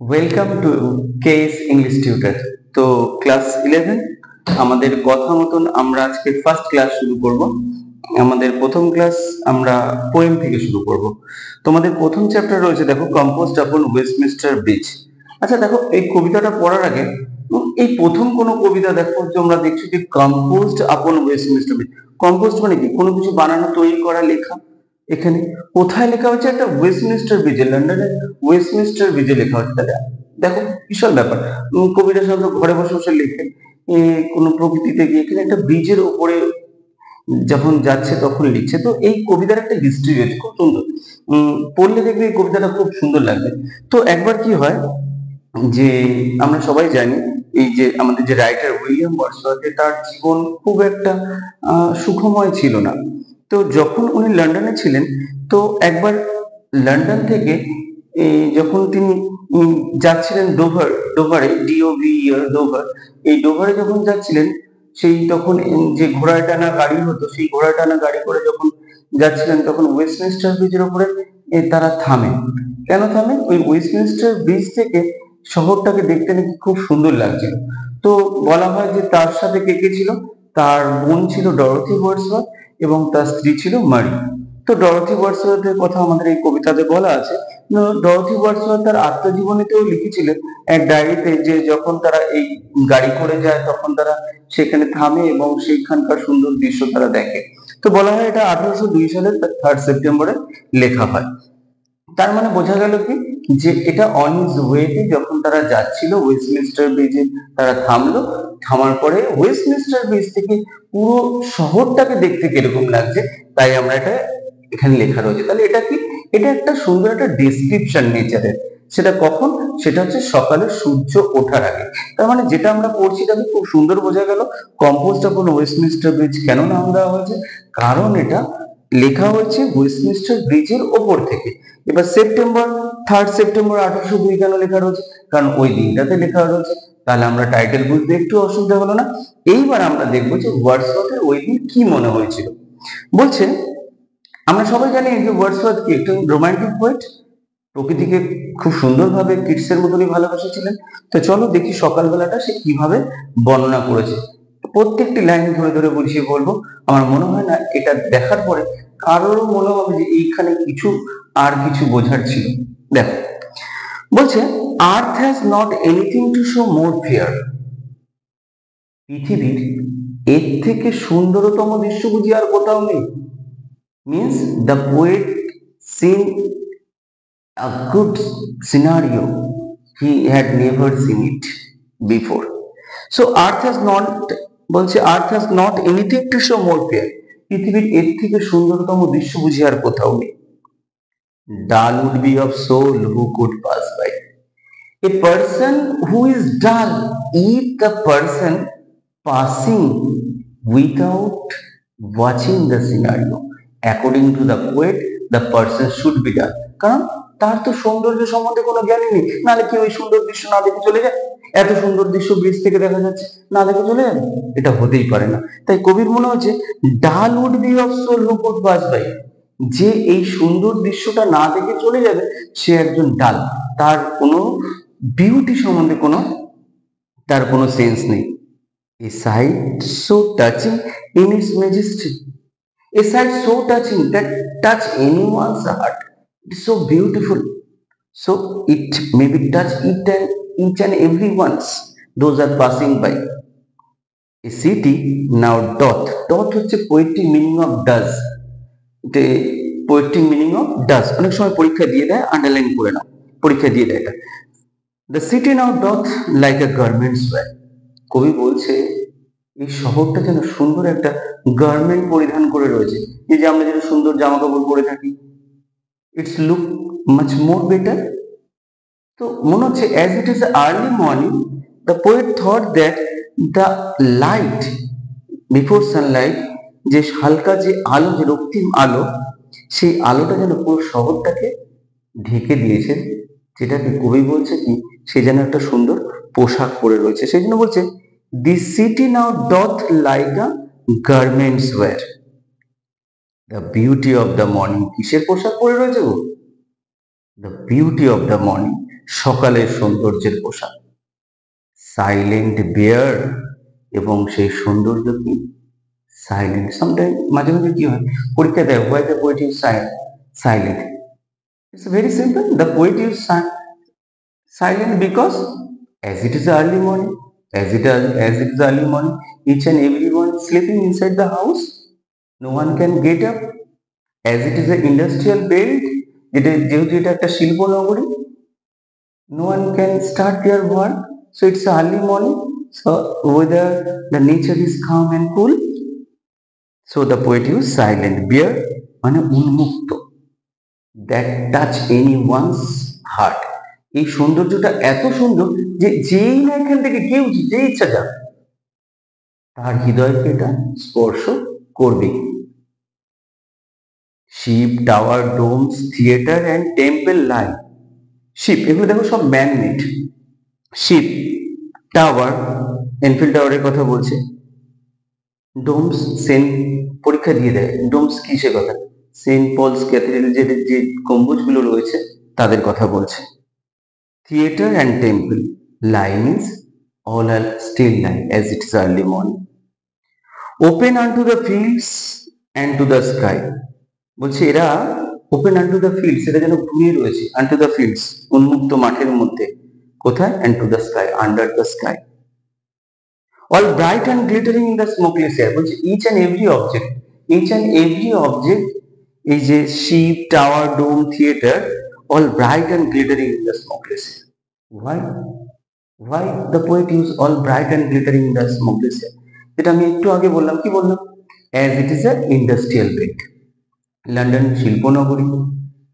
Welcome to KS English tutor. তো class 11 আমাদের কথা মতন আমরা আজকে ফার্স্ট ক্লাস শুরু করব। আমাদের প্রথম ক্লাস আমরা পোয়েম থেকে শুরু করব। তোমাদের প্রথম চ্যাপ্টার রয়েছে, দেখো, কম্পোজড আপন ওয়েস্টমিনিস্টার ব্রিজ। আচ্ছা দেখো, এই কবিতাটা পড়ার আগে এই প্রথম কোনো কবিতা দেখো, তোমরা দেখছো যে কম্পোজড আপন ওয়েস্টমিনিস্টার ব্রিজ। কম্পোজড মানে কি? কোনো কিছু বানানো, তৈরি করা, লেখা। এখানে কোথায় লেখা হচ্ছে? একটা ওয়েস্টমিনিস্টার ব্রিজে, লন্ডনের ওয়েস্টমিনিস্টার ব্রিজে লেখা হচ্ছে। তাহলে দেখো বিশাল ব্যাপার। কবিরা সাধারণত ঘরে বসে বসে লেখে, কোনো প্রকৃতিতে গিয়ে, এখানে একটা ব্রিজের উপরে যখন যাচ্ছে তখন লিখছে। তো এই কবিতার একটা হিস্ট্রি রয়েছে, খুব সুন্দর। পড়লে দেখবে এই কবিতাটা খুব সুন্দর লাগবে। তো একবার কি হয় যে, আমরা সবাই জানি এই যে আমাদের যে রাইটার উইলিয়াম ওয়ার্ডসওয়ার্থ, তার জীবন খুব একটা সুখময় ছিল না। তো যখন উনি লন্ডনে ছিলেন, তো একবার লন্ডন থেকে যখন তিনি যাচ্ছিলেন ডোভারে, ডিওভি ডোভার, এই ডোভারে যখন যাচ্ছিলেন, সেই তখন যে ঘোড়ায় টানা গাড়ি হতো, সেই ঘোড়ায় টানা গাড়ি করে যখন যাচ্ছিলেন, তখন ওয়েস্টমিনিস্টার ব্রিজের উপরে তারা থামে। কেন থামে? ওই ওয়েস্টমিনিস্টার ব্রিজ থেকে শহরটাকে দেখতে নাকি খুব সুন্দর লাগছিল। তো বলা হয় যে তার সাথে কে কে ছিল? তার বোন ছিল ডরোথি ওয়ার্ডসওয়ার্থ এবং তার স্ত্রী ছিল মারি। তো ডরোথি ওয়ার্ডসওয়ার্থের কথা আমাদের এই কবিতাতে বলা আছে। ডরোথি ওয়ার্ডসওয়ার্থ তার আত্মজীবনীতেও লিখেছিলেন এক ডায়েরিতে, যে যখন তারা এই গাড়ি করে যায় তখন তারা সেখানে থামে এবং সেইখানকার সুন্দর দৃশ্য তারা দেখে। তো বলা হয় এটা 1802 সালের 3 সেপ্টেম্বরে লেখা হয়। তার মানে বোঝা গেল কি, যে এটা অন হিজ ওয়েতে যখন তারা যাচ্ছিল ওয়েস্টমিনিস্টার ব্রিজে তারা থামলো। থামার পরে ওয়েস্টমিনিস্টার ব্রিজ থেকে পুরো শহরটাকে দেখতে কিরকম লাগছে, তাই আমরা এটা এখানে লেখা রয়েছে। তাহলে এটা কি? এটা একটা সুন্দর একটা ডেসক্রিপশন নেচারের। সেটা কখন? সেটা হচ্ছে সকালে সূর্য ওঠার আগে। তার মানে যেটা আমরা পড়ছি তাকে খুব সুন্দর বোঝা গেল। কম্পোজড আপন ওয়েস্টমিনিস্টার ব্রিজ কেন নাম দেওয়া হয়েছে? কারণ এটা লেখা হয়েছে ওয়েস্টমিনিস্টার ব্রিজের ওপর থেকে। এবার সেপ্টেম্বর, 3 সেপ্টেম্বর 1802 কেন লেখা রয়েছে? কারণ ওই দিনটাতে লেখা রয়েছে। তাহলে আমরা টাইটেল বুঝতে একটু অসুবিধা হলো না। এইবার আমরা দেখবো যে ওয়ার্ডসওয়ার্থের ওই দিন কি মনে হয়েছিল। বলছে, আমরা সবাই জানি যে ওয়ার্ডসওয়ার্থ কি একজন রোমান্টিক পোয়েট, প্রকৃতিকে খুব সুন্দরভাবে কিডসের মতনই ভালোবেসেছিলেন। তো চলো দেখি সকালবেলাটা সে কিভাবে বর্ণনা করেছে। প্রত্যেকটি লাইন ধরে ধরে বুঝিয়ে বলবো। আমার মনে হয় না এটা দেখার পরে কারোর মনে হবে যে এইখানে কিছু আর কিছু বোঝার ছিল। দেখো, বলছে, earth has not anything to show more fair. পৃথিবীর এর থেকে সুন্দরতম দৃশ্য বুঝি আর কোথাও নেই। Means the poet seen a good scenario. He had never seen it before. So earth has not, বলছে, earth has not anything to show more fair. পৃথিবীর এর থেকে সুন্দরতম দৃশ্য বুঝি আর কোথাও নেই। Dull would be of soul who could pass by. A person who is dull, if the person passing without watching the scenario, according to the poet, the person should be dull. কারণ তার তো সৌন্দর্য সম্বন্ধে কোনো জ্ঞানই নেই, নাহলে কি ওই সুন্দর দৃশ্য না দেখে চলে যায়? এত সুন্দর দৃশ্য ব্রিজ থেকে দেখা যাচ্ছে, না দেখে চলে যাবে? এটা হতেই পারে না। তাই কবির মনে হচ্ছে dull would be of soul who could pass by, যে এই সুন্দর দৃশ্যটা না দেখে চলে যাবে সে একজন ডাল, তার কোনো বিউটি সম্বন্ধে তার কোনো সেন্স নেই। A sight so touching in its majesty, a sight so touching that touch anyone's heart. It is so beautiful, so it maybe touch each and everyone's, those are passing by. A city now doth হচ্ছে poetic meaning of does, the poetic meaning of does অনেক সময় পরীক্ষা দিয়ে দেয়, underline করে নাও, পরীক্ষা দিয়ে দেয় এটা। The city now doth like a garment's wear. কবি বলছে এই শহরটা যেন সুন্দর একটা গার্মেন্ট পরিধান করে রয়েছে। এই যে আমরা যেটা সুন্দর জামা কাপড় পরে থাকি, it's look much more better. তো মনে হচ্ছে as it is early morning, the poet thought that the light before Sunlight, যে হালকা যে আলো, যে রক্তিম আলো, সেই আলোটা যেন পুরো শহরটাকে ঢেকে দিয়েছে। যেটাকে কবি বলছে কি, সে যেন একটা সুন্দর পোশাক পরে রয়েছে। সেই জন্য বলছে the city now doth like a garments wear, the beauty of the morning. কিসের পোশাক পরে রয়েছে গো? The beauty of the morning, সকালের সৌন্দর্যের পোশাক। সাইলেন্ট বিয়ার, এবং সেই সৌন্দর্য কি সাইলেন্ট। সামটাইম মাঝে মাঝে কি হয় পরীক্ষা দেয়, why the poet is silent? It's very simple, the poet is silent because as it is early morning, as it is early morning, each and everyone sleeping inside the house. No one can get up. As it is an industrial belt, যেহেতু এটা একটা শিল্প নগরী, no one can start their work. So it's early morning. So whether the nature is calm and cool. So the poet used silent bear, মানে উন্মুক্ত, that touch anyone's heart. এই সৌন্দর্যটা এত সুন্দর যে যেই না এখান থেকে কেউ যে ইচ্ছা যাক তার হৃদয়কে এটা স্পর্শ করবে। Ship, tower, domes, theatre and temple line. Ship, এগুলো দেখো সব ম্যানমেড। শিপ, টাওয়ার, এনফিল টাওয়ারের কথা বলছে। ডোমস, সেন্ট পরীক্ষা দিয়ে দেয়, ডোমস কিসের কথা? সেন্ট পলস ক্যাথিড্রাল যে গম্বুজগুলো রয়েছে তাদের কথা বলছে। Theatre and temple. Lie means all are still lie as it is early morning. Open unto the fields and to the sky. বলছে এরা open unto the fields, এটা যেন ঘুমিয়ে রয়েছে, unto the fields, উন্মুক্ত মাঠের মধ্যে। কোথায়? and to the sky, under the sky. All bright and glittering in the smokeless air. বলছে each and every object, এই যে ship, tower, dome, theatre, all bright and glittering in the smokeless air. Why the poet use all bright and glittering in the smokeless air? যেটা আমি একটু আগে বললাম, কি বললাম? as it is a industrial belt. London শিল্পনগরী,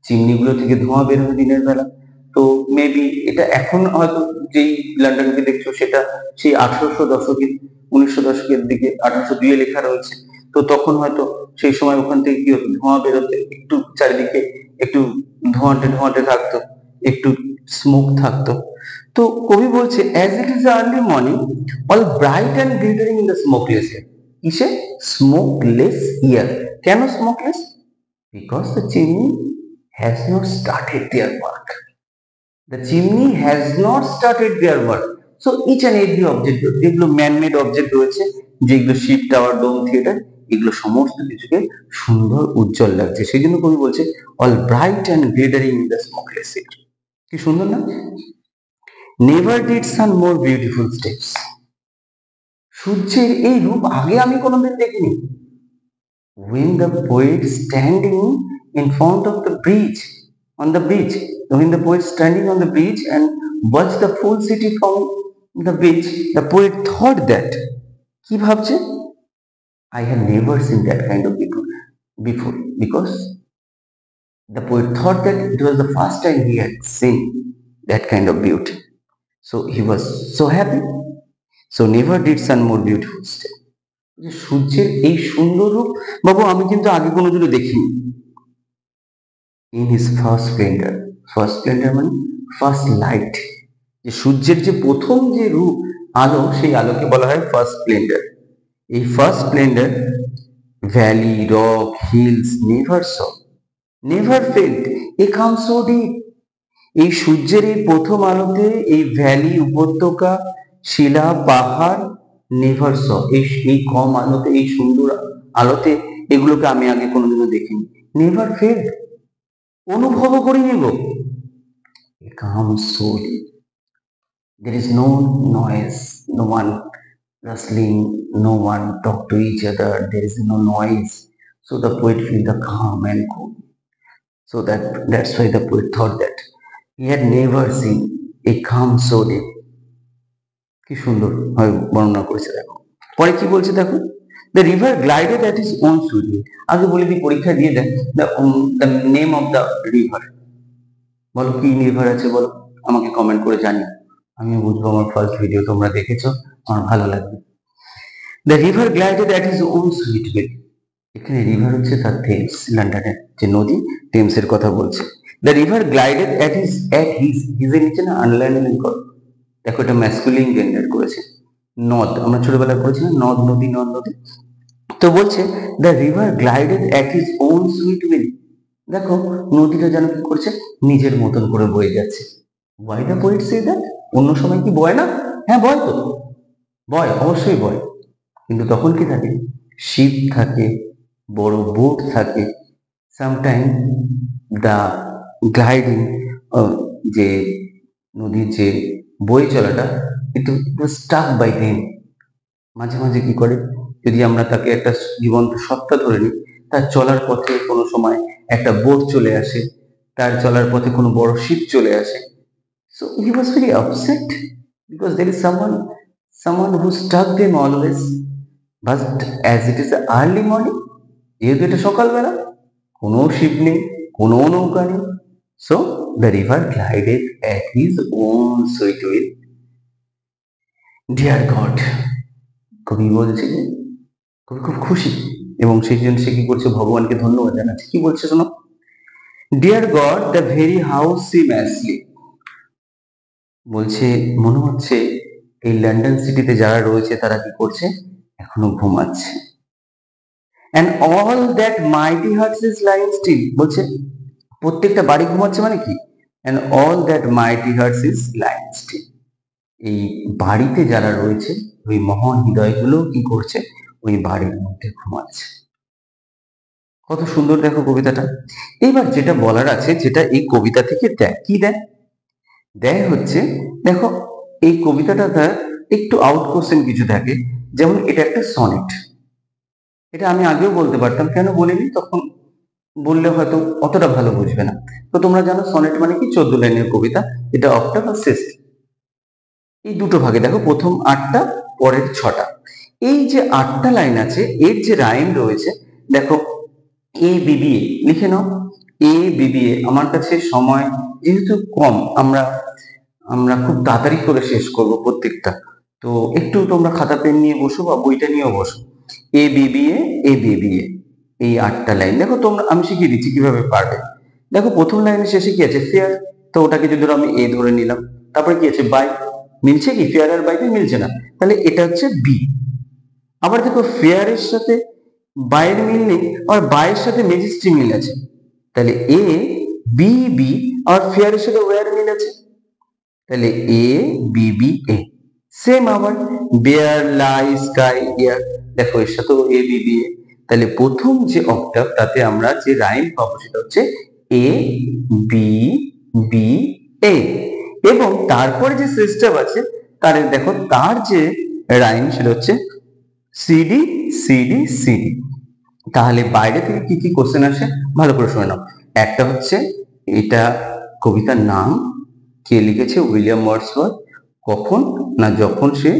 চিমনিগুলো থেকে ধোঁয়া বের হয় দিনের বেলা। তো মেবি এটা এখন হয়তো যেই লন্ডনকে দেখছো সেটা সেই 1800 দশকের 1900 দশকের দিকে 1802 লেখা রয়েছে। তো তখন হয়তো সেই সময় ওখান থেকে কি হতো, ধোঁয়া বেরোতে, একটু চারিদিকে একটু ধোঁয়াটে থাকতো, একটু স্মোক থাকতো। তো কবি বলছে as it is early morning, all bright and glittering in the smokeless air. কিসে? smokeless air. কেন smokeless? Because the chimney has not started their work. The chimney has not started their work. So each and every object, যেগুলো man-made object রয়েছে, যেগুলো sheep, tower, dome, theatre, এগুলো সমস্ত কিছুকে সুন্দর উজ্জ্বল লাগছে। সেই জন্য কবি বলছে all bright and glittering in the smokeless air. কি সুন্দর না? Never did sun more beautiful steps. সূর্যের এই রূপ আগে আমি কোনোদিন দেখিনি। When the poet standing in front of the bridge, on the beach, when the poet standing on the beach and watched the full city from the beach, the poet thought that, কি ভাবছে? I have never seen that kind of people before, because the poet thought that it was the first time he had seen that kind of beauty. So he was so happy. So never did sun more beautiful step. যে সূর্যের এই সুন্দর রূপ বাবু আমি কিন্তু আগে কোনোদিনও দেখিনি। ইন হিজ ফার্স্ট স্প্লেন্ডার, মানে ফার্স্ট লাইট, যে সূর্যের যে প্রথম যে রূপ, আলো, সেই আলোকে বলা হয় ফার্স্ট স্প্লেন্ডার। এই first splendour valley, rock, hills never felt a calm so deep. এই সূর্যের এই প্রথম আলোতে এই ভ্যালি, উপত্যকা, শিলা, পাহাড়, নেভার স, এই কম আলোতে, এই সুন্দর আলোতে, এগুলোকে আমি আগে কোনোদিনও দেখিনি। নেভার ফেল্ট, অনুভব করিনি গো। calm slowly, there is no noise, no one rustling, no one talk to each other, there is no noise. So the poet feel the calm and cool. So that's why the poet thought that he had never seen a calm so deep. কি সুন্দর ভাবে বর্ণনা করেছে দেখো। পরে কি বলছে দেখো, the river glided at his own sweet will. আগে বলে দিই, পরীক্ষা দিয়ে দেন, the name of the river, বলো কি রিভার আছে, বলো আমাকে কমেন্ট করে জানিও, আমি বুঝবো আমার ফার্স্ট ভিডিও তোমরা দেখেছো, আমার ভালো লাগবে। the river glided at his own sweet will. এখানে রিভার হচ্ছে তার থেমস, লন্ডনের যে নদী টেমসের কথা বলছে। the river glided at his এর নিচে না আন্ডারলাইন করো, দেখো এটা ম্যাসকুলিন জেন্ডার করেছে। নদ, আমরা ছোটবেলায় পড়েছি না, নদ নদী। তো বলছে the river glided at his own sweet will. দেখো নদীটা যেন কি করছে, নিজের মতন করে বয়ে যাচ্ছে। Why the poet say that? অন্য সময় কি বয় না? হ্যাঁ বয় তো, বয়, অবশ্যই বয়। কিন্তু তখন কি থাকে? শিপ থাকে, বড় বোট থাকে, সামটাইম দ্য গ্লাইডিং, যে নদীর যে বয়ে চলাটা কিন্তু স্টাক বাই দেম। মাঝে মাঝে কি করে, যদি আমরা তাকে একটা জীবন্ত সত্তা ধরে নিই, তার চলার পথে কোনো সময় একটা বোট চলে আসে, তার চলার পথে কোনো বড় শিপ চলে আসে। So he was very upset because there is someone who stuck them always. But as it is early morning, যেহেতু এটা সকালবেলা, কোনো শিপ নেই, কোনো নৌকা নেই, so the river glided at his own sweet will. Dear God, কবি বলছে যে কবি খুব খুশি এবং সেই জন্য সে কি করছে, ভগবানকে ধন্যবাদ জানাচ্ছে। কি বলছে শোনো, dear God the very house seem asleep. বলছে মনে হচ্ছে এই লন্ডন সিটিতে যারা রয়েছে তারা কি করছে, এখনো ঘুমাচ্ছে। and all that mighty hearts is lying still, বলছে প্রত্যেকটা বাড়ি ঘুমাচ্ছে মানে কি, and all that mighty hearts is lying still, এই বাড়িতে যারা রয়েছে ওই মহান হৃদয়গুলো কি করছে, ওই বাড়ির মধ্যে ঘুমাচ্ছে। কত সুন্দর দেখো কবিতাটা। এইবার যেটা বলার আছে, যেটা এই কবিতা থেকে দেয়, কি দেয়, দেয় হচ্ছে দেখো এই কবিতাটা একটু আউট কোশ্চেন কিছু থাকে, যেমন এটা একটা সনেট। এটা আমি আগেও বলতে পারতাম, কেন বলিনি তখন, বললে হয়তো অতটা ভালো বুঝবে না। তো তোমরা জানো সনেট মানে কি, 14 লাইনের কবিতা, এটা অক্টাভ আর শেষ, এই দুটো ভাগে দেখো, প্রথম 8টা, পরের 6টা। এই যে 8টা লাইন আছে এর যে রাইম রয়েছে, দেখো এ বিবিএ লিখে নাও, এ বিবিএ। আমার কাছে সময় যেহেতু কম, আমরা আমরা খুব তাড়াতাড়ি করে শেষ করব প্রত্যেকটা, তো একটু তোমরা খাতা পেন নিয়ে বসো বা বইটা নিয়েও বসো। এ বিবিএ, এ বিবিএ, এই 8টা লাইন দেখো তোমরা, আমি শিখিয়ে দিচ্ছি কিভাবে পারবে। দেখো প্রথম লাইনের শেষে কি আছে, ফেয়ার, তো ওটাকে যদি ধরো আমি এ ধরে নিলাম, তারপরে কি আছে, বাই, মিলছে কি, ফেয়ার আর বাইতে মিলছে না, তাহলে এটা হচ্ছে বি। আবার দেখো ফেয়ারের সাথে বাইয়ের মিল নেই, আর বাইয়ের সাথে ম্যাজিস্ট্রি মিল আছে, তাহলে এ বি বি, আর ফেয়ারের সাথে ওয়ার মিল আছে, তাহলে A B B A. Same আবার বেয়ার লাই স্কাই এয়ার, দেখো এর সাথেও এ বি বি এ, তাহলে প্রথম যে অক্টাভ তাতে আমরা যে রাইম পাবো সেটা হচ্ছে এ বি বি এ, এবং তারপরে যে সিস্টেম আছে তার দেখো তার যে রাইম সেটা হচ্ছে সিডি সিডি সিডি। তাহলে বাইরে থেকে কি কি কোশ্চেন আসে ভালো করে শুনে নাও। একটা হচ্ছে এটা কবিতার নাম, কে লিখেছে, উইলিয়াম ওয়ার্ডসওয়ার্থ। কখন না যখন সে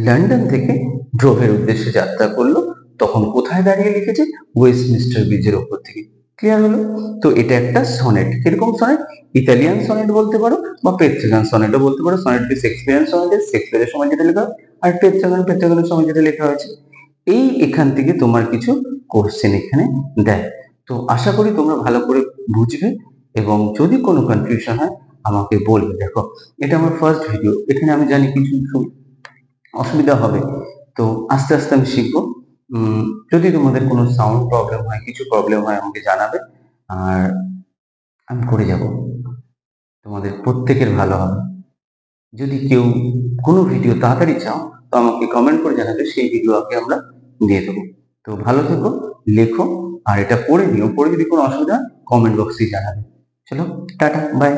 লন্ডন থেকে ড্রোভের উদ্দেশ্যে যাত্রা করলো, তখন কোথায় দাঁড়িয়ে লিখেছে, ওয়েস্টমিনস্টার ব্রিজের ওপর থেকে। ক্লিয়ার হলো? তো এটা একটা সনেট। কিরকম সনেট, ইতালিয়ান সনেট বলতে পারো বা পেট্রিগান সনেটও বলতে পারো। সনেট কি শেক্সপিয়ারিয়ান সনেট, শেক্সপিয়ারের সময় যেটা লেখা হয়, আর পেট্রিগানের সময় যেটা লেখা হয়েছে। এই এখান থেকে তোমার কিছু কোশ্চেন এখানে দেয়। তো আশা করি তোমরা ভালো করে বুঝবে, এবং যদি কোনো কনফিউশন হয় আমাকে বলবে। দেখো এটা আমার ফার্স্ট ভিডিও, এখানে আমি জানি কিছু অসুবিধা হবে, তো আস্তে আস্তে আমি শিখবো। যদি তোমাদের কোনো সাউন্ড প্রবলেম হয়, কিছু প্রবলেম হয় আমাকে জানাবে, আর আমি করে যাব, তোমাদের প্রত্যেকের ভালো হবে। যদি কেউ কোনো ভিডিও তাড়াতাড়ি চাও তো আমাকে কমেন্ট করে জানাবে, সেই ভিডিও আগে আমরা দিয়ে দেবো। তো ভালো থেকো, লেখো, আর এটা পড়ে নিও, পড়ে যদি কোনো অসুবিধা কমেন্ট বক্সে জানাবে। চলো টাটা, বাই।